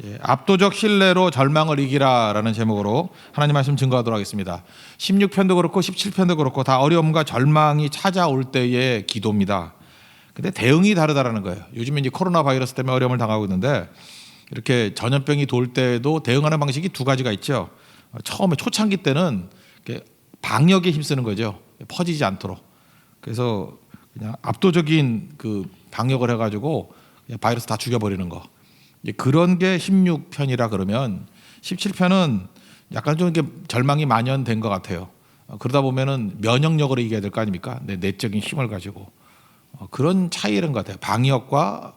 예, 압도적 신뢰로 절망을 이기라라는 제목으로 하나님 말씀 증거하도록 하겠습니다. 16편도 그렇고 17편도 그렇고 다 어려움과 절망이 찾아올 때의 기도입니다. 근데 대응이 다르다라는 거예요. 요즘에 이제 코로나 바이러스 때문에 어려움을 당하고 있는데 이렇게 전염병이 돌 때도 대응하는 방식이 두 가지가 있죠. 처음에 초창기 때는 이렇게 방역에 힘쓰는 거죠. 퍼지지 않도록. 그래서 그냥 압도적인 그 방역을 해가지고 그냥 바이러스 다 죽여버리는 거. 그런 게 16편이라 그러면 17편은 약간 좀 이렇게 절망이 만연된 것 같아요. 그러다 보면은 면역력으로 이겨야 될 거 아닙니까? 내적인 힘을 가지고 그런 차이인 것 같아요. 방역과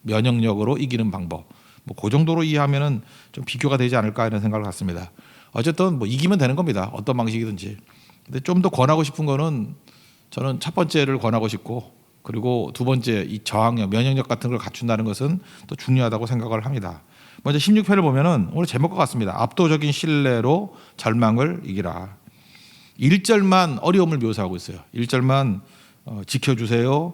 면역력으로 이기는 방법. 뭐 그 정도로 이해하면은 좀 비교가 되지 않을까 이런 생각을 갖습니다. 어쨌든 뭐 이기면 되는 겁니다. 어떤 방식이든지. 근데 좀 더 권하고 싶은 거는 저는 첫 번째를 권하고 싶고 그리고 두 번째 이 저항력, 면역력 같은 걸 갖춘다는 것은 또 중요하다고 생각을 합니다. 먼저 16편을 보면은 오늘 제목과 같습니다. 압도적인 신뢰로 절망을 이기라. 1절만 어려움을 묘사하고 있어요. 1절만 지켜주세요.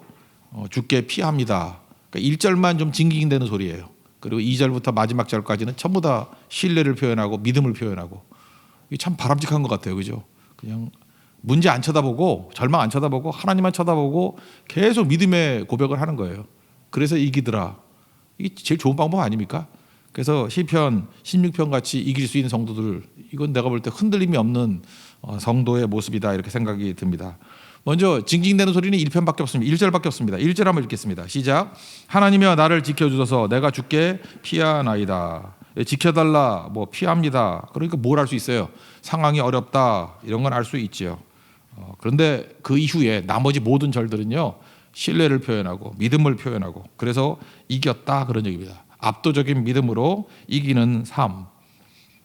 죽게 피합니다. 그러니까 1절만 좀 징징대는 소리예요. 그리고 2절부터 마지막 절까지는 전부 다 신뢰를 표현하고 믿음을 표현하고 이게 참 바람직한 것 같아요. 그죠? 그냥 문제 안 쳐다보고 절망 안 쳐다보고 하나님만 쳐다보고 계속 믿음의 고백을 하는 거예요. 그래서 이기더라. 이게 제일 좋은 방법 아닙니까? 그래서 시편 16편 같이 이길 수 있는 성도들 이건 내가 볼 때 흔들림이 없는 성도의 모습이다 이렇게 생각이 듭니다. 먼저 징징대는 소리는 1편밖에 없습니다. 1절밖에 없습니다. 1절 한번 읽겠습니다. 시작. 하나님이여 나를 지켜주소서 내가 죽게 피하나이다. 지켜달라 뭐 피합니다. 그러니까 뭘 할 수 있어요? 상황이 어렵다 이런 건 알 수 있지요. 그런데 그 이후에 나머지 모든 절들은요 신뢰를 표현하고 믿음을 표현하고 그래서 이겼다 그런 얘기입니다. 압도적인 믿음으로 이기는 삶.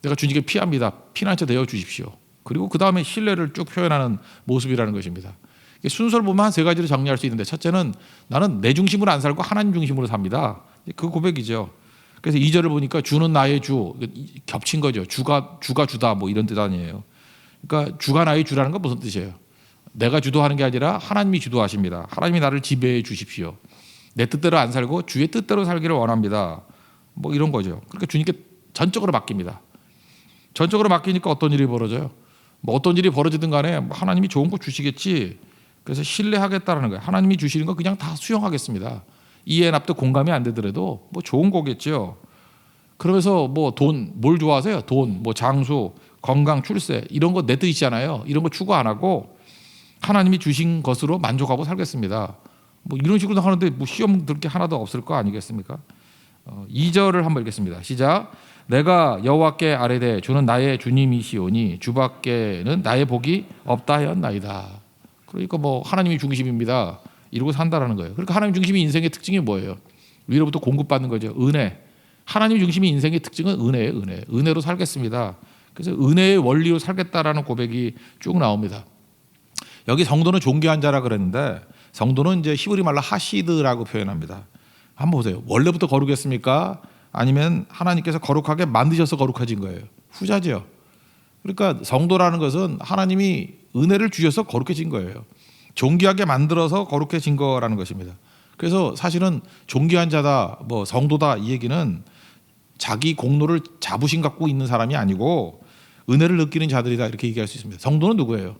내가 주님께 피합니다. 피난처 되어 주십시오. 그리고 그 다음에 신뢰를 쭉 표현하는 모습이라는 것입니다. 순서를 보면 한 세 가지로 정리할 수 있는데 첫째는 나는 내 중심으로 안 살고 하나님 중심으로 삽니다. 그 고백이죠. 그래서 2절을 보니까 주는 나의 주 겹친 거죠. 주가 주다 뭐 이런 뜻 아니에요. 그러니까 주가 나의 주라는 건 무슨 뜻이에요? 내가 주도하는 게 아니라 하나님이 주도하십니다. 하나님이 나를 지배해 주십시오. 내 뜻대로 안 살고 주의 뜻대로 살기를 원합니다. 뭐 이런 거죠. 그러니까 주님께 전적으로 맡깁니다. 전적으로 맡기니까 어떤 일이 벌어져요? 뭐 어떤 일이 벌어지든 간에 하나님이 좋은 거 주시겠지. 그래서 신뢰하겠다라는 거예요. 하나님이 주시는 거 그냥 다 수용하겠습니다. 이해 납득 공감이 안 되더라도 뭐 좋은 거겠죠. 그러면서 뭐 돈 뭘 좋아하세요? 돈, 뭐 장수, 건강, 출세 이런 거 내 뜻이잖아요. 이런 거 추구 안 하고 하나님이 주신 것으로 만족하고 살겠습니다. 뭐 이런 식으로 하는데 뭐 시험 들 게 하나도 없을 거 아니겠습니까? 2절을 한번 읽겠습니다. 시작. 내가 여호와께 아뢰되 주는 나의 주님이시오니 주밖에는 나의 복이 없다 하였나이다. 그러니까 뭐 하나님이 중심입니다. 이러고 산다라는 거예요. 그러니까 하나님 중심이 인생의 특징이 뭐예요? 위로부터 공급받는 거죠. 은혜. 하나님 중심이 인생의 특징은 은혜예요. 은혜로 살겠습니다. 그래서 은혜의 원리로 살겠다라는 고백이 쭉 나옵니다. 여기 성도는 존귀한 자라 그랬는데 성도는 이제 히브리 말로 하시드라고 표현합니다. 한번 보세요. 원래부터 거룩했습니까? 아니면 하나님께서 거룩하게 만드셔서 거룩해진 거예요. 후자죠. 그러니까 성도라는 것은 하나님이 은혜를 주셔서 거룩해진 거예요. 존귀하게 만들어서 거룩해진 거라는 것입니다. 그래서 사실은 존귀한 자다, 뭐 성도다 이 얘기는 자기 공로를 자부심 갖고 있는 사람이 아니고 은혜를 느끼는 자들이다 이렇게 얘기할 수 있습니다. 성도는 누구예요?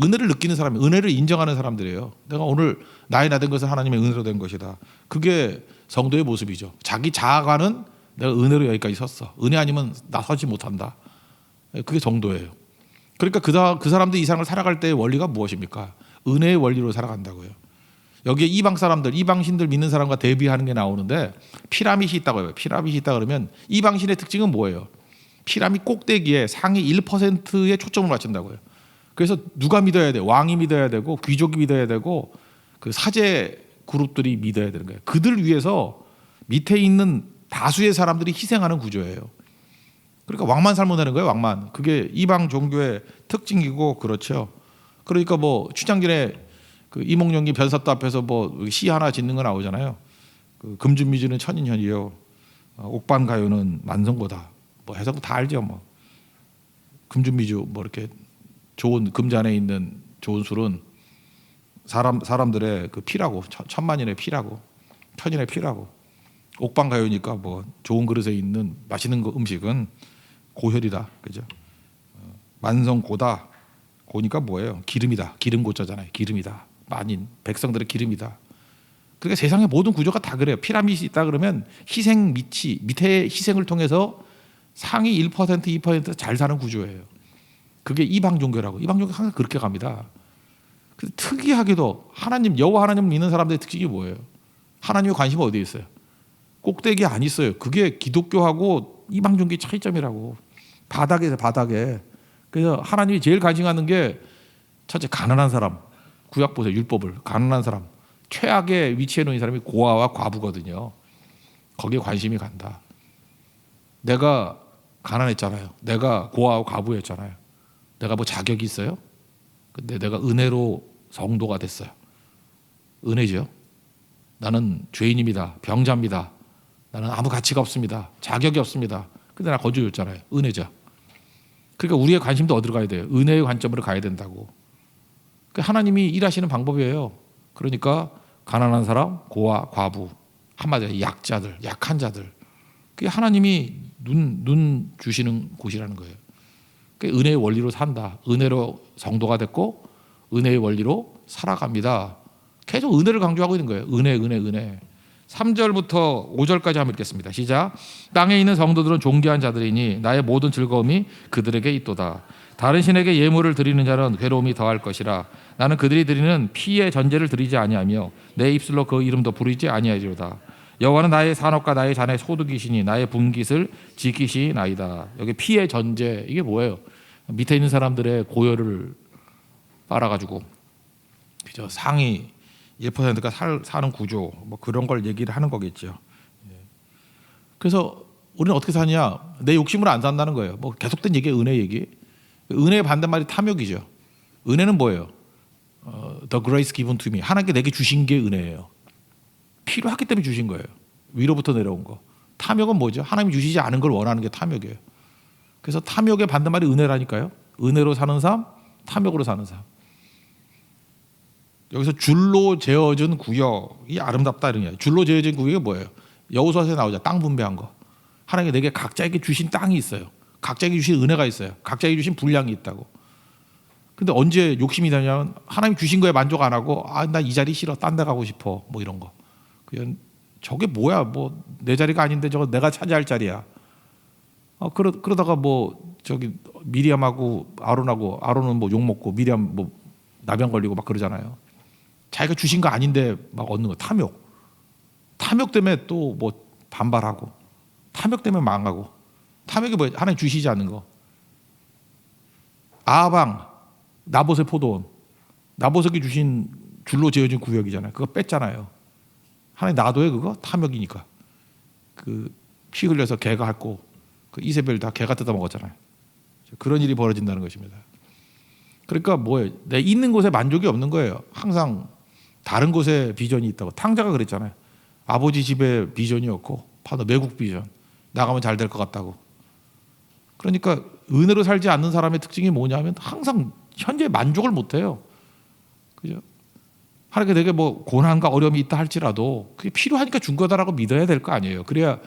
은혜를 느끼는 사람, 은혜를 인정하는 사람들이에요. 내가 오늘 나의 나 된 것은 하나님의 은혜로 된 것이다. 그게 성도의 모습이죠. 자기 자아가는 내가 은혜로 여기까지 섰어. 은혜 아니면 나 서지 못한다. 그게 성도예요. 그러니까 그 사람들 이상을 살아갈 때의 원리가 무엇입니까? 은혜의 원리로 살아간다고요. 여기에 이방 사람들, 이방신들 믿는 사람과 대비하는 게 나오는데 피라밋이 있다고 해요. 피라밋이 있다 그러면 이방신의 특징은 뭐예요? 피라밋 꼭대기에 상위 1%에 초점을 맞춘다고요. 그래서 누가 믿어야 돼? 왕이 믿어야 되고 귀족이 믿어야 되고 그 사제 그룹들이 믿어야 되는 거예요. 그들 위해서 밑에 있는 다수의 사람들이 희생하는 구조예요. 그러니까 왕만 살면 되는 거예요. 왕만. 그게 이방 종교의 특징이고 그렇죠. 그러니까 뭐 추장전에 그 이몽룡이 변사또 앞에서 뭐 시 하나 짓는 거 나오잖아요. 그 금준미주는 천인현이요. 옥반가요는 만성고다. 뭐 해서 다 알죠. 뭐 금준미주 뭐 이렇게 좋은 금잔에 있는 좋은 술은 사람들의 그 피라고 천만인의 피라고 천인의 피라고 옥방 가요니까 뭐 좋은 그릇에 있는 맛있는 음식은 고혈이다, 그죠? 만성고다. 고니까 뭐예요? 기름이다. 기름 고자잖아요. 기름이다. 만인 백성들의 기름이다. 그러니까 세상의 모든 구조가 다 그래요. 피라미드이 있다 그러면 희생 밑에 희생을 통해서 상위 1%, 2%잘 사는 구조예요. 그게 이방 종교라고. 이방 종교 항상 그렇게 갑니다. 근데 특이하게도 여호와 하나님 믿는 사람들의 특징이 뭐예요? 하나님의 관심이 어디에 있어요? 꼭대기에 안 있어요. 그게 기독교하고 이방 종교의 차이점이라고. 바닥에서 바닥에. 그래서 하나님이 제일 관심 갖는 게 첫째 가난한 사람. 구약 보세요. 율법을. 가난한 사람. 최악의 위치에 놓인 사람이 고아와 과부거든요. 거기에 관심이 간다. 내가 가난했잖아요. 내가 고아와 과부였잖아요. 내가 뭐 자격이 있어요? 근데 내가 은혜로 성도가 됐어요. 은혜죠. 나는 죄인입니다. 병자입니다. 나는 아무 가치가 없습니다. 자격이 없습니다. 근데 나 거저였잖아요. 은혜죠. 그러니까 우리의 관심도 어디로 가야 돼요? 은혜의 관점으로 가야 된다고. 하나님이 일하시는 방법이에요. 그러니까 가난한 사람, 고아, 과부, 한마디로 약자들, 약한 자들. 그게 하나님이 눈 주시는 곳이라는 거예요. 은혜의 원리로 산다. 은혜로 성도가 됐고 은혜의 원리로 살아갑니다. 계속 은혜를 강조하고 있는 거예요. 은혜, 은혜, 은혜. 3절부터 5절까지 한번 읽겠습니다. 시작. 땅에 있는 성도들은 존귀한 자들이니 나의 모든 즐거움이 그들에게 있도다. 다른 신에게 예물을 드리는 자는 괴로움이 더할 것이라. 나는 그들이 드리는 피의 전제를 드리지 아니하며 내 입술로 그 이름도 부르지 아니하리로다. 여호와는 나의 산업과 나의 잔의 소득이시니 나의 분깃을 지키시나이다. 여기 피의 전제, 이게 뭐예요? 밑에 있는 사람들의 고열을 빨아가지고 그죠? 상위 1%가 사는 구조, 뭐 그런 걸 얘기를 하는 거겠죠. 그래서 우리는 어떻게 사냐? 내 욕심으로 안 산다는 거예요. 뭐 계속된 얘기, 은혜 얘기. 은혜의 반대말이 탐욕이죠. 은혜는 뭐예요? The grace given to me. 하나님께 내게 주신 게 은혜예요. 필요하기 때문에 주신 거예요. 위로부터 내려온 거. 탐욕은 뭐죠? 하나님이 주시지 않은 걸 원하는 게 탐욕이에요. 그래서 탐욕의 반대말이 은혜라니까요. 은혜로 사는 삶, 탐욕으로 사는 삶. 여기서 줄로 재어진 구역이 아름답다 이런 거예요. 줄로 재어진 구역이 뭐예요? 여호수아서에 나오죠. 땅 분배한 거. 하나님이 내게 각자에게 주신 땅이 있어요. 각자에게 주신 은혜가 있어요. 각자에게 주신 분량이 있다고. 근데 언제 욕심이 나냐면 하나님 주신 거에 만족 안 하고 나 이 자리 싫어. 딴 데 가고 싶어. 뭐 이런 거. 그냥 저게 뭐야? 뭐 내 자리가 아닌데 저거 내가 차지할 자리야. 그러다가 뭐 저기 미리암하고 아론은 뭐 욕 먹고 미리암 뭐 나병 걸리고 막 그러잖아요. 자기가 주신 거 아닌데 막 얻는 거. 탐욕 때문에 또 뭐 반발하고 탐욕 때문에 망하고. 탐욕이 뭐예요? 하나님 주시지 않는 거. 아방 나봇의 포도원, 나봇에게 주신 줄로 재어진 구역이잖아요. 그거 뺐잖아요. 하나님 놔둬요 그거? 탐욕이니까. 그 피 흘려서 개가 핥고 그 이세벨 다 개가 뜯어 먹었잖아요. 그런 일이 벌어진다는 것입니다. 그러니까 뭐예요? 내 있는 곳에 만족이 없는 거예요. 항상 다른 곳에 비전이 있다고. 탕자가 그랬잖아요. 아버지 집에 비전이었고 파도 외국 비전. 나가면 잘 될 것 같다고. 그러니까 은혜로 살지 않는 사람의 특징이 뭐냐면 항상 현재 만족을 못해요. 그죠? 하나님께 되게 뭐 고난과 어려움이 있다 할지라도 그게 필요하니까 준 거다라고 믿어야 될 거 아니에요. 그래야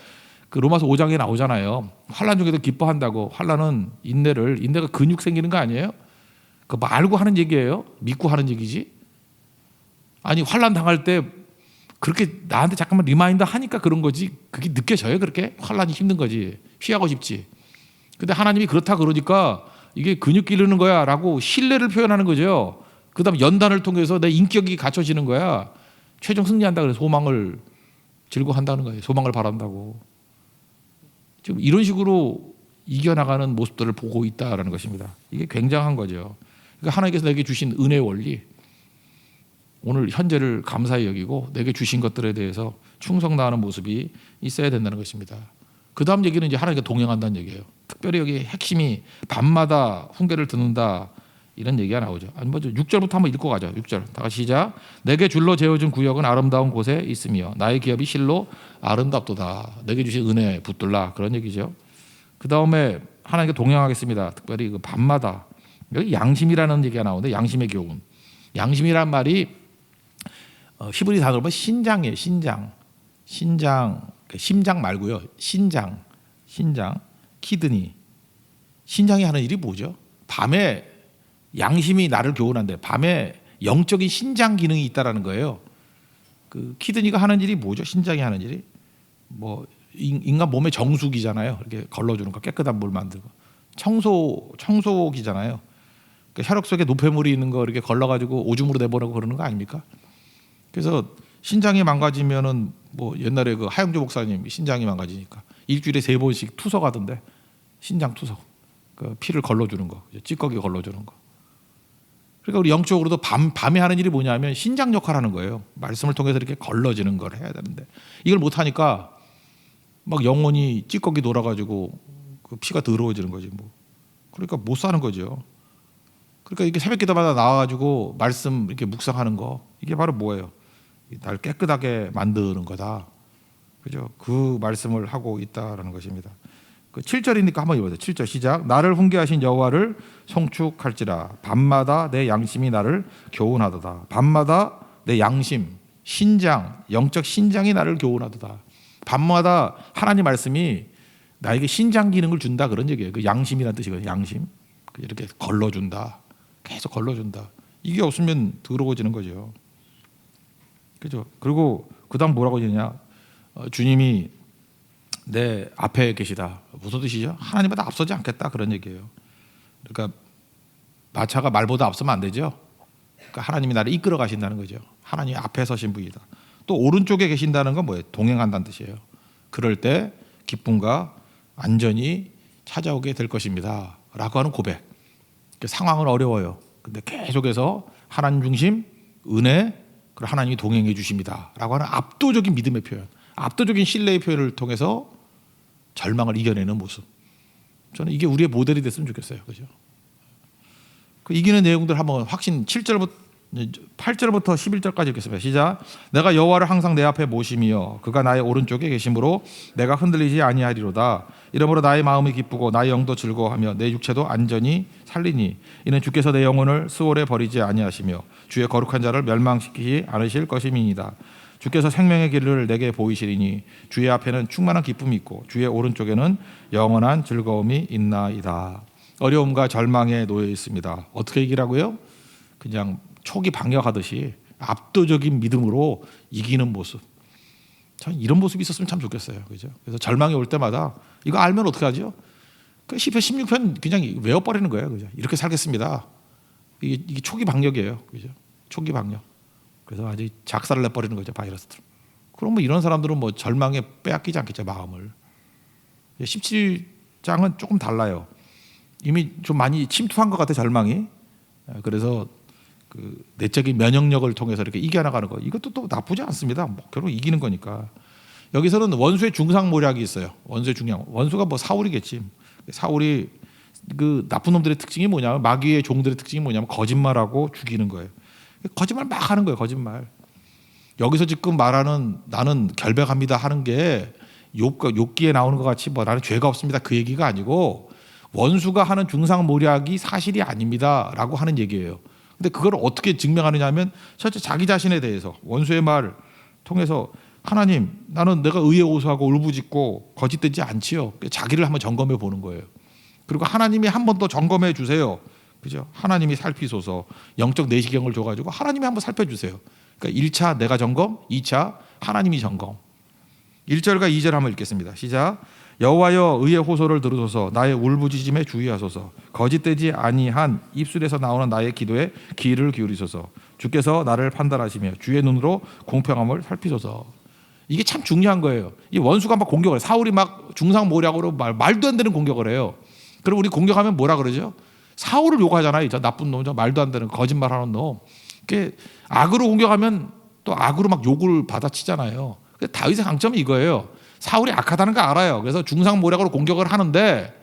그 로마서 5장에 나오잖아요. 환난 중에도 기뻐한다고. 환난은 인내가 근육 생기는 거 아니에요? 그 말고 하는 얘기예요? 믿고 하는 얘기지? 아니 환난 당할 때 그렇게 나한테 잠깐만 리마인드 하니까 그런 거지. 그게 느껴져요 그렇게? 환난이 힘든 거지. 피하고 싶지. 근데 하나님이 그렇다 그러니까 이게 근육 기르는 거야 라고 신뢰를 표현하는 거죠. 그 다음 연단을 통해서 내 인격이 갖춰지는 거야. 최종 승리한다 그래서 소망을 즐거워한다는 거예요. 소망을 바란다고. 지금 이런 식으로 이겨나가는 모습들을 보고 있다라는 것입니다. 이게 굉장한 거죠. 그러니까 하나님께서 내게 주신 은혜의 원리, 오늘 현재를 감사히 여기고 내게 주신 것들에 대해서 충성 다하는 모습이 있어야 된다는 것입니다. 그 다음 얘기는 이제 하나님과 동행한다는 얘기예요. 특별히 여기 핵심이 밤마다 훈계를 듣는다 이런 얘기가 나오죠. 아니 먼저 6절부터 한번 읽고 가죠. 6절 다 같이 시작. 내게 줄로 재어준 구역은 아름다운 곳에 있으며 나의 기업이 실로 아름답도다. 내게 주신 은혜 붙들라 그런 얘기죠. 그 다음에 하나님께 동행하겠습니다. 특별히 그 밤마다 여기 양심이라는 얘기가 나오는데 양심의 교훈. 양심이란 말이 히브리 단어로 보면 신장이에요. 신장. 심장 말고요. 신장, 키드니. 신장이 하는 일이 뭐죠? 밤에 양심이 나를 교훈한대. 밤에 영적인 신장 기능이 있다라는 거예요. 그 키드니가 하는 일이 뭐죠? 신장이 하는 일이 뭐 인간 몸의 정수기잖아요. 이렇게 걸러주는 거, 깨끗한 물 만들고 청소기잖아요. 그러니까 혈액 속에 노폐물이 있는 거 이렇게 걸러가지고 오줌으로 내보내고 그러는 거 아닙니까? 그래서 신장이 망가지면은 뭐 옛날에 그 하영조 목사님 신장이 망가지니까 일주일에 3번씩 투석하던데, 신장 투석, 그 피를 걸러주는 거, 찌꺼기 걸러주는 거. 그러니까 우리 영적으로도 밤에 하는 일이 뭐냐면 신장 역할하는 거예요. 말씀을 통해서 이렇게 걸러지는 걸 해야 되는데 이걸 못 하니까 막 영혼이 찌꺼기 놀아가지고 그 피가 더러워지는 거지 뭐. 그러니까 못 사는 거죠. 그러니까 이게 새벽기도마다 나와가지고 말씀 이렇게 묵상하는 거, 이게 바로 뭐예요? 날 깨끗하게 만드는 거다. 그죠? 그 말씀을 하고 있다라는 것입니다. 그 7절이니까 한번 읽어보세요. 7절 시작. 나를 훈계하신 여호와를 송축할지라. 밤마다 내 양심이 나를 교훈하도다. 밤마다 내 양심, 신장, 영적 신장이 나를 교훈하도다. 밤마다 하나님 말씀이 나에게 신장 기능을 준다, 그런 얘기예요. 그 양심이라는 뜻이거든요. 양심. 이렇게 걸러준다. 계속 걸러준다. 이게 없으면 더러워지는 거죠. 그죠? 그리고 그 다음 뭐라고 하느냐? 주님이 내 앞에 계시다. 무슨 뜻이죠? 하나님보다 앞서지 않겠다, 그런 얘기예요. 그러니까 마차가 말보다 앞서면 안 되죠. 그러니까 하나님이 나를 이끌어 가신다는 거죠. 하나님이 앞에 서신 분이다. 또 오른쪽에 계신다는 건 뭐예요? 동행한다는 뜻이에요. 그럴 때 기쁨과 안전이 찾아오게 될 것입니다 라고 하는 고백. 상황은 어려워요. 근데 계속해서 하나님 중심, 은혜, 그리고 하나님이 동행해 주십니다 라고 하는 압도적인 믿음의 표현, 압도적인 신뢰의 표현을 통해서 절망을 이겨내는 모습. 저는 이게 우리의 모델이 됐으면 좋겠어요. 그죠? 그 이기는 내용들 한번 확신 8절부터 11절까지 읽겠습니다. 시작. 내가 여호와를 항상 내 앞에 모심이여 그가 나의 오른쪽에 계심으로 내가 흔들리지 아니하리로다. 이러므로 나의 마음이 기쁘고 나의 영도 즐거워하며 내 육체도 안전히 살리니 이는 주께서 내 영혼을 스올에 버리지 아니하시며 주의 거룩한 자를 멸망시키지 않으실 것임이니이다. 주께서 생명의 길을 내게 보이시리니 주의 앞에는 충만한 기쁨이 있고 주의 오른쪽에는 영원한 즐거움이 있나이다. 어려움과 절망에 놓여 있습니다. 어떻게 이기라고요? 그냥 초기 방역하듯이 압도적인 믿음으로 이기는 모습. 참 이런 모습이 있었으면 참 좋겠어요. 그죠? 그래서 절망이 올 때마다 이거 알면 어떻게 하죠? 그 시편 16편 그냥 외워버리는 거예요. 그죠? 이렇게 살겠습니다. 이게 초기 방역이에요. 그죠? 초기 방역. 그래서 아주 작사를 내버리는 거죠, 바이러스들. 그럼 뭐 이런 사람들은 뭐 절망에 빼앗기지 않겠죠, 마음을. 17장은 조금 달라요. 이미 좀 많이 침투한 것 같아, 절망이. 그래서 그 내적인 면역력을 통해서 이렇게 이겨나가는 거, 이것도 또 나쁘지 않습니다. 뭐 결국 이기는 거니까. 여기서는 원수의 중상모략이 있어요. 원수의 중량. 원수가 뭐 사울이겠지. 사울이 그 나쁜 놈들의 특징이 뭐냐면, 마귀의 종들의 특징이 뭐냐면 거짓말하고 죽이는 거예요. 거짓말 막 하는 거예요. 거짓말. 여기서 지금 말하는 나는 결백합니다 하는 게 욥기에 나오는 것 같이 뭐 나는 죄가 없습니다 그 얘기가 아니고, 원수가 하는 중상모략이 사실이 아닙니다라고 하는 얘기예요. 근데 그걸 어떻게 증명하느냐 하면 첫째 자기 자신에 대해서 원수의 말을 통해서 하나님 나는 내가 의에 오수하고 울부짖고 거짓되지 않지요. 자기를 한번 점검해 보는 거예요. 그리고 하나님이 한 번 더 점검해 주세요. 그죠? 하나님이 살피소서. 영적 내시경을 줘가지고 하나님이 한번 살펴주세요. 그러니까 1차 내가 점검, 2차 하나님이 점검. 1절과 2절 한번 읽겠습니다. 시작. 여호와여 의의 호소를 들으소서. 나의 울부짖음에 주의하소서. 거짓되지 아니한 입술에서 나오는 나의 기도에 귀를 기울이소서. 주께서 나를 판단하시며 주의 눈으로 공평함을 살피소서. 이게 참 중요한 거예요. 이 원수가 막 공격을 해요. 사울이 막 중상모략으로 말도 안 되는 공격을 해요. 그럼 우리 공격하면 뭐라 그러죠? 사울을 욕하잖아요. 저 나쁜 놈, 저 말도 안 되는 거짓말하는 놈. 그게 악으로 공격하면 또 악으로 막 욕을 받아치잖아요. 다윗의 강점이 이거예요. 사울이 악하다는 거 알아요. 그래서 중상모략으로 공격을 하는데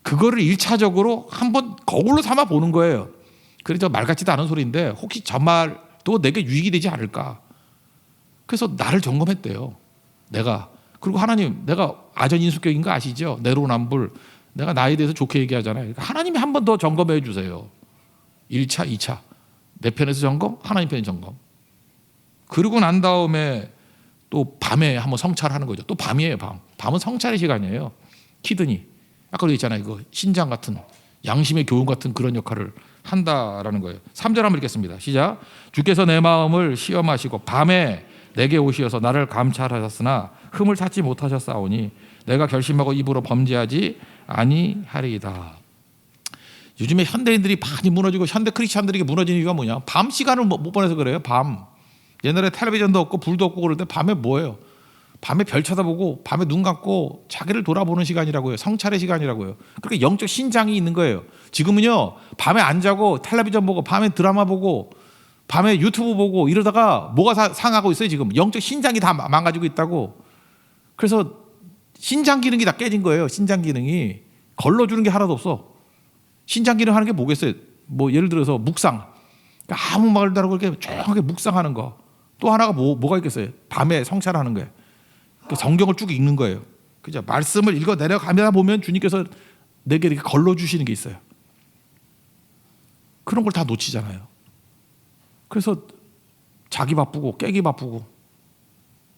그거를 1차적으로 한번 거울로 삼아 보는 거예요. 그래서 말 같지도 않은 소리인데 혹시 저 말도 내게 유익이 되지 않을까. 그래서 나를 점검했대요. 내가. 그리고 하나님, 내가 아전인수격인 거 아시죠? 내로남불. 내가 나에 대해서 좋게 얘기하잖아요. 하나님이 한 번 더 점검해 주세요. 1차, 2차. 내 편에서 점검, 하나님 편에서 점검. 그러고 난 다음에 또 밤에 한번 성찰하는 거죠. 또 밤이에요. 밤은 성찰의 시간이에요. 키드니 아까 얘기했잖아요. 이거 신장 같은 양심의 교훈 같은 그런 역할을 한다라는 거예요. 3절 한번 읽겠습니다. 시작. 주께서 내 마음을 시험하시고 밤에 내게 오시어서 나를 감찰하셨으나 흠을 찾지 못하셨사오니 내가 결심하고 입으로 범죄하지 아니하리이다. 요즘에 현대인들이 많이 무너지고 현대 크리스찬들이 무너지는 이유가 뭐냐? 밤 시간을 못 보내서 그래요. 밤. 옛날에 텔레비전도 없고 불도 없고 그럴 때 밤에 뭐예요? 밤에 별 쳐다보고 밤에 눈 감고 자기를 돌아보는 시간이라고요. 성찰의 시간이라고요. 그렇게 영적 신장이 있는 거예요. 지금은요 밤에 안 자고 텔레비전 보고 밤에 드라마 보고 밤에 유튜브 보고 이러다가 뭐가 상하고 있어요. 지금 영적 신장이 다 망가지고 있다고. 그래서 신장 기능이 다 깨진 거예요. 신장 기능이 걸러주는 게 하나도 없어. 신장 기능 하는 게 뭐겠어요? 뭐 예를 들어서 묵상. 그러니까 아무 말도 안 하고 이렇게 조용하게 묵상하는 거. 또 하나가 뭐가 있겠어요? 밤에 성찰하는 거예요. 성경을 쭉 읽는 거예요. 그죠? 말씀을 읽어 내려가다 보면 주님께서 내게 이렇게 걸러 주시는 게 있어요. 그런 걸 다 놓치잖아요. 그래서 자기 바쁘고 깨기 바쁘고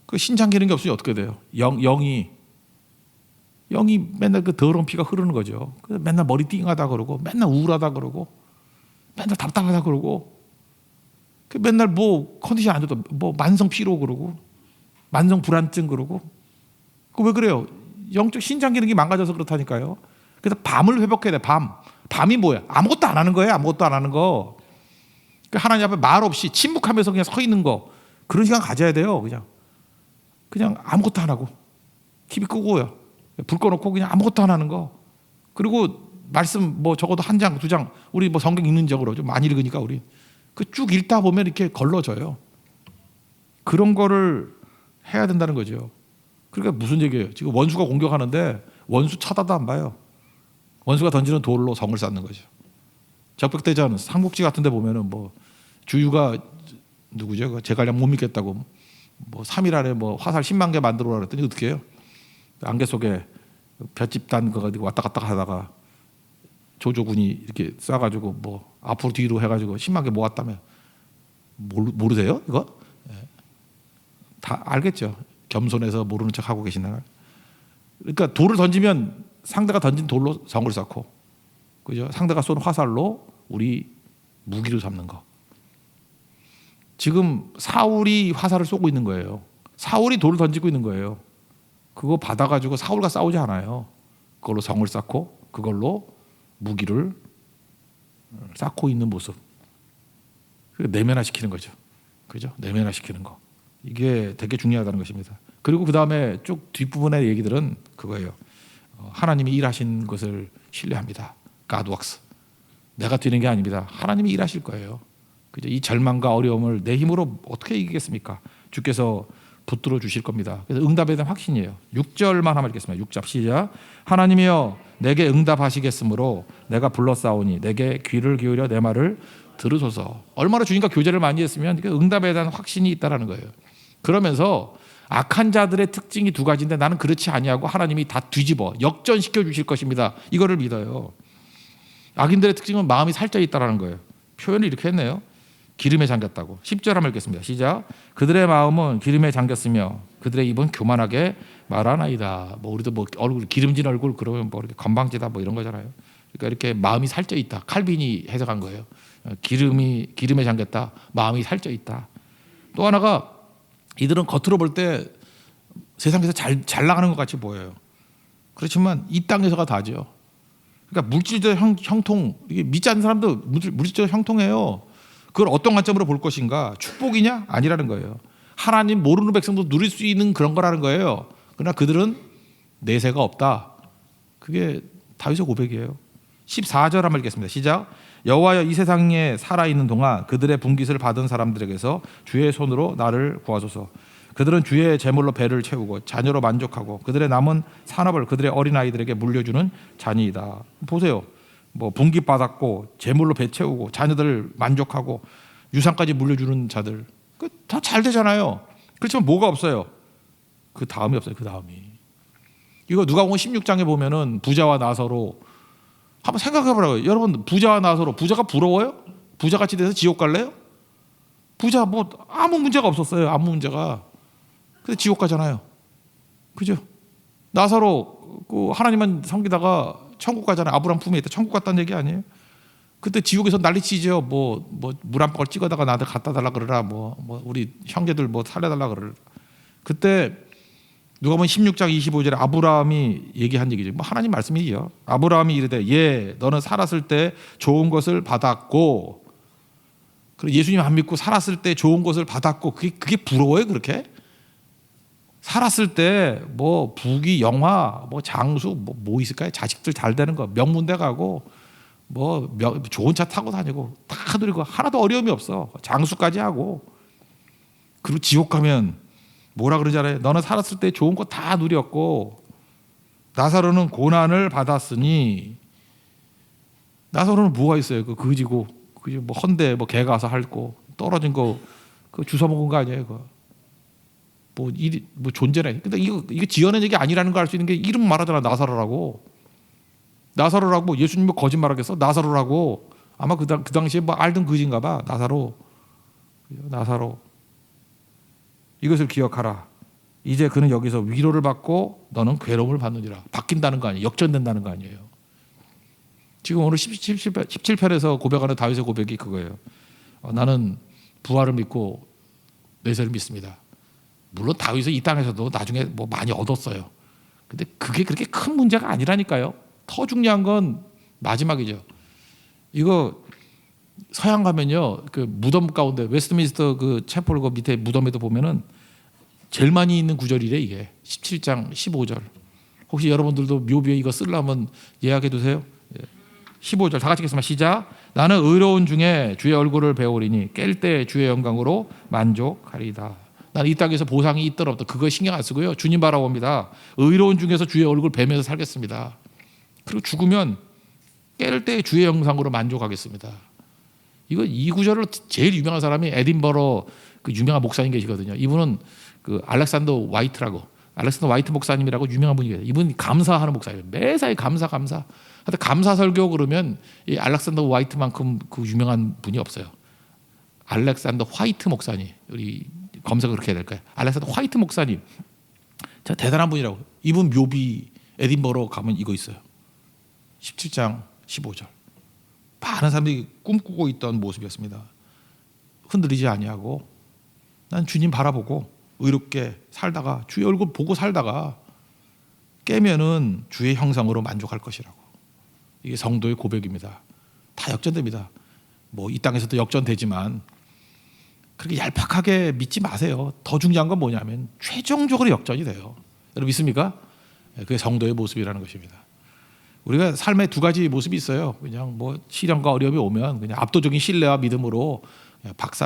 그 신장 기능이 없으니 어떻게 돼요? 영이 맨날 그 더러운 피가 흐르는 거죠. 그래서 맨날 머리 띵하다 그러고 맨날 우울하다 그러고 맨날 답답하다 그러고 맨날 뭐 컨디션 안 좋다 뭐 만성 피로 그러고 만성 불안증 그러고 그 왜 그래요? 영적 신장 기능이 망가져서 그렇다니까요. 그래서 밤을 회복해야 돼. 밤이 뭐야? 아무것도 안 하는 거예요. 아무것도 안 하는 거. 하나님 앞에 말 없이 침묵하면서 그냥 서 있는 거 그런 시간 가져야 돼요. 그냥 아무것도 안 하고 TV 끄고요. 불 꺼놓고 그냥 아무것도 안 하는 거. 그리고 말씀 뭐 적어도 한 장, 두 장 우리 뭐 성경 읽는 적으로 좀 많이 읽으니까 우리 그 쭉 읽다 보면 이렇게 걸러져요. 그런 거를 해야 된다는 거죠. 그러니까 무슨 얘기예요? 지금 원수가 공격하는데 원수 쳐다도 안 봐요. 원수가 던지는 돌로 성을 쌓는 거죠. 적벽대전 삼국지 같은 데 보면은 뭐 주유가 누구죠? 제갈량 못 믿겠다고 뭐 3일 안에 뭐 화살 10만 개 만들어 오라 그랬더니 어떻게 해요? 안개 속에 볏짚단 거 가지고 왔다 갔다 하다가 조조군이 이렇게 쏴가지고 뭐 앞으로 뒤로 해가지고 10만 개 모았다면 모르세요? 이거? 다 알겠죠. 겸손해서 모르는 척 하고 계신다. 그러니까 돌을 던지면 상대가 던진 돌로 성을 쌓고, 그죠? 상대가 쏜 화살로 우리 무기로 삼는 거. 지금 사울이 화살을 쏘고 있는 거예요. 사울이 돌을 던지고 있는 거예요. 그거 받아가지고 사울과 싸우지 않아요. 그걸로 성을 쌓고 그걸로 무기를 쌓고 있는 모습. 내면화시키는 거죠. 그죠? 내면화시키는 거. 이게 되게 중요하다는 것입니다. 그리고 그 다음에 쭉 뒷부분의 얘기들은 그거예요. 하나님이 일하신 것을 신뢰합니다. God works. 내가 뛰는 게 아닙니다. 하나님이 일하실 거예요. 그죠? 이 절망과 어려움을 내 힘으로 어떻게 이기겠습니까? 주께서 붙들어 주실 겁니다. 그래서 응답에 대한 확신이에요. 6절만 한번 읽겠습니다. 6절 시작. 하나님이여 내게 응답하시겠으므로 내가 불렀사오니 내게 귀를 기울여 내 말을 들으소서. 얼마나 주님과 교제를 많이 했으면 응답에 대한 확신이 있다는 거예요. 그러면서 악한 자들의 특징이 두 가지인데 나는 그렇지 아니하고 하나님이 다 뒤집어 역전시켜 주실 것입니다. 이거를 믿어요. 악인들의 특징은 마음이 살쪄 있다는 거예요. 표현을 이렇게 했네요. 기름에 잠겼다고. 10절 한번 읽겠습니다. 시작. 그들의 마음은 기름에 잠겼으며 그들의 입은 교만하게 말하나이다. 뭐 우리도 뭐 얼굴 기름진 얼굴 그러면 뭐 이렇게 건방지다 뭐 이런 거잖아요. 그러니까 이렇게 마음이 살쪄 있다. 칼빈이 해석한 거예요. 기름에 잠겼다. 마음이 살쪄 있다. 또 하나가 이들은 겉으로 볼 때 세상에서 잘 나가는 것 같이 보여요. 그렇지만 이 땅에서가 다죠. 그러니까 물질적 형통, 이게 믿지 않는 사람도 물질적 형통해요. 그걸 어떤 관점으로 볼 것인가? 축복이냐? 아니라는 거예요. 하나님 모르는 백성도 누릴 수 있는 그런 거라는 거예요. 그러나 그들은 내세가 없다. 그게 다윗의 고백이에요. 14절 한번 읽겠습니다. 시작. 여호와여 이 세상에 살아있는 동안 그들의 분깃을 받은 사람들에게서 주의 손으로 나를 구하소서. 그들은 주의 제물로 배를 채우고 자녀로 만족하고 그들의 남은 산업을 그들의 어린아이들에게 물려주는 자니이다. 보세요. 뭐 분깃 받았고 제물로 배 채우고 자녀들 만족하고 유산까지 물려주는 자들 다 잘 되잖아요. 그렇지만 뭐가 없어요? 그 다음이 없어요. 그 다음이. 이거 누가복음 16장에 보면은 부자와 나서로 한번 생각해보라고요. 여러분 부자와 나서로 부자가 부러워요? 부자같이 돼서 지옥 갈래요? 부자 뭐 아무 문제가 없었어요. 아무 문제가. 근데 지옥 가잖아요. 그죠? 나사로 그 하나님만 섬기다가 천국 가잖아요. 아브라함 품에 있다 천국 갔다는 얘기 아니에요? 그때 지옥에서 난리치죠. 뭐 물 한 방울 찍어다가 나한테 갖다 달라 그러라. 뭐 우리 형제들 뭐 살려달라 그러라. 그때 누가복음 16장 25절에 아브라함이 얘기한 얘기죠. 뭐 하나님 말씀이에요. 아브라함이 이르되 예 너는 살았을 때 좋은 것을 받았고, 그리고 예수님 안 믿고 살았을 때 좋은 것을 받았고, 그게 부러워요 그렇게? 살았을 때 뭐 부귀 영화 뭐 장수 뭐 있을까요? 자식들 잘 되는 거, 명문대 가고 뭐 좋은 차 타고 다니고 다 누리고 하나도 어려움이 없어. 장수까지 하고. 그리고 지옥 가면 뭐라 그러잖아요. 너는 살았을 때 좋은 거 다 누렸고 나사로는 고난을 받았으니. 나사로는 뭐가 있어요? 그 그지고 뭐 헌데 뭐 개 가서 핥고 떨어진 거 그 주워 먹은 거 아니에요? 그거. 뭐 존재네. 근데 이거 지어낸 얘기 아니라는 걸 알 수 있는 게 이름 말하잖아. 나사로라고. 나사로라고 예수님이 거짓말하겠어? 나사로라고. 아마 그 당시에 뭐 알던 그지인가 봐. 나사로. 이것을 기억하라. 이제 그는 여기서 위로를 받고 너는 괴로움을 받느니라. 바뀐다는 거 아니에요. 역전된다는 거 아니에요. 지금 오늘 17편에서 고백하는 다윗의 고백이 그거예요. 나는 부활을 믿고 내세를 믿습니다. 물론 다윗은 이 땅에서도 나중에 뭐 많이 얻었어요. 근데 그게 그렇게 큰 문제가 아니라니까요. 더 중요한 건 마지막이죠. 이거 서양 가면요, 그 무덤 가운데 웨스트민스터 그 채플 그 밑에 무덤에도 보면은 제일 많이 있는 구절이래 이게 17장 15절. 혹시 여러분들도 묘비에 이거 쓰려면 예약해 두세요. 15절 다 같이 읽겠습니다. 시작. 나는 의로운 중에 주의 얼굴을 배우리니 깰 때 주의 영광으로 만족하리다. 나는 이 땅에서 보상이 있든 없든 그거 신경 안 쓰고요. 주님 바라봅니다. 의로운 중에서 주의 얼굴 뵈면서 살겠습니다. 그리고 죽으면 깰 때 주의 영광으로 만족하겠습니다. 이 구절을 제일 유명한 사람이 에딘버러 그 유명한 목사님 계시거든요. 이분은 그 알렉산더 화이트 목사님이라고 유명한 분이에요. 이분 감사하는 목사예요. 매사에 감사. 하여튼 감사 설교 그러면 이 알렉산더 화이트만큼 그 유명한 분이 없어요. 알렉산더 화이트 목사님. 우리 검색을 그렇게 해야 될까요? 알렉산더 화이트 목사님. 진짜 대단한 분이라고. 이분 묘비 에딘버러 가면 이거 있어요. 17장 15절. 많은 사람들이 꿈꾸고 있던 모습이었습니다. 흔들리지 아니하고 난 주님 바라보고 의롭게 살다가 주의 얼굴 보고 살다가 깨면은 주의 형상으로 만족할 것이라고. 이게 성도의 고백입니다. 다 역전됩니다. 뭐 이 땅에서도 역전되지만 그렇게 얄팍하게 믿지 마세요. 더 중요한 건 뭐냐면 최종적으로 역전이 돼요. 여러분 믿습니까? 그게 성도의 모습이라는 것입니다. 우리가 삶에 두 가지 모습이 있어요. 그냥 뭐 시련과 어려움이 오면 그냥 압도적인 신뢰와 믿음으로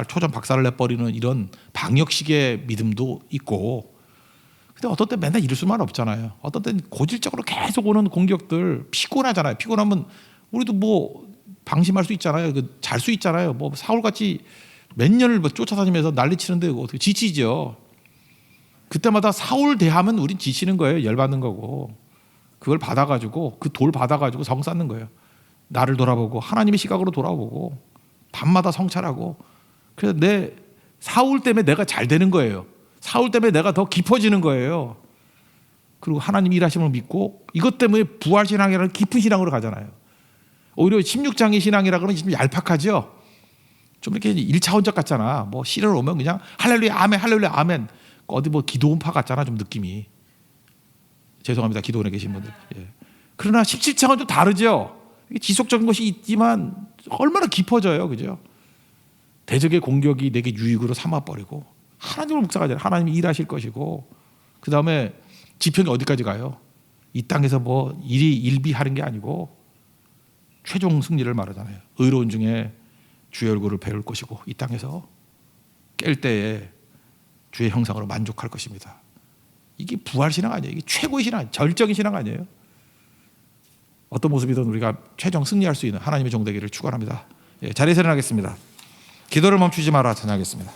초전 박살을 내버리는 이런 방역식의 믿음도 있고, 근데 어떤 때 맨날 이럴 수만 없잖아요. 어떤 때 고질적으로 계속 오는 공격들 피곤하잖아요. 피곤하면 우리도 뭐 방심할 수 있잖아요. 잘 수 있잖아요. 뭐 사울같이 몇 년을 뭐 쫓아다니면서 난리치는데 어떻게 지치죠. 그때마다 사울 대하면 우린 지치는 거예요. 열받는 거고. 그걸 받아가지고 그 돌 받아가지고 성 쌓는 거예요. 나를 돌아보고 하나님의 시각으로 돌아보고 밤마다 성찰하고. 그래서 사울 때문에 내가 잘 되는 거예요. 사울 때문에 내가 더 깊어지는 거예요. 그리고 하나님 일하심을 믿고 이것 때문에 부활신앙이라는 깊은 신앙으로 가잖아요. 오히려 16장의 신앙이라고는 좀 얄팍하죠. 좀 이렇게 1차원적 같잖아. 뭐 시련 오면 그냥 할렐루야 아멘 할렐루야 아멘. 어디 뭐 기도원파 같잖아 좀 느낌이. 죄송합니다. 기도원에 계신 분들. 예. 그러나 17장은 좀 다르죠. 지속적인 것이 있지만 얼마나 깊어져요. 그죠? 대적의 공격이 내게 유익으로 삼아버리고 하나님을 묵상하잖아요. 하나님이 일하실 것이고, 그 다음에 지평이 어디까지 가요? 이 땅에서 뭐 일비하는 게 아니고 최종 승리를 말하잖아요. 의로운 중에 주의 얼굴을 배울 것이고 이 땅에서 깰 때에 주의 형상으로 만족할 것입니다. 이게 부활신앙 아니에요. 이게 최고의 신앙, 절정의 신앙 아니에요. 어떤 모습이든 우리가 최종 승리할 수 있는 하나님의 종되기를 축원합니다. 예, 자리에서 일어나겠습니다. 기도를 멈추지 마라 찬양하겠습니다.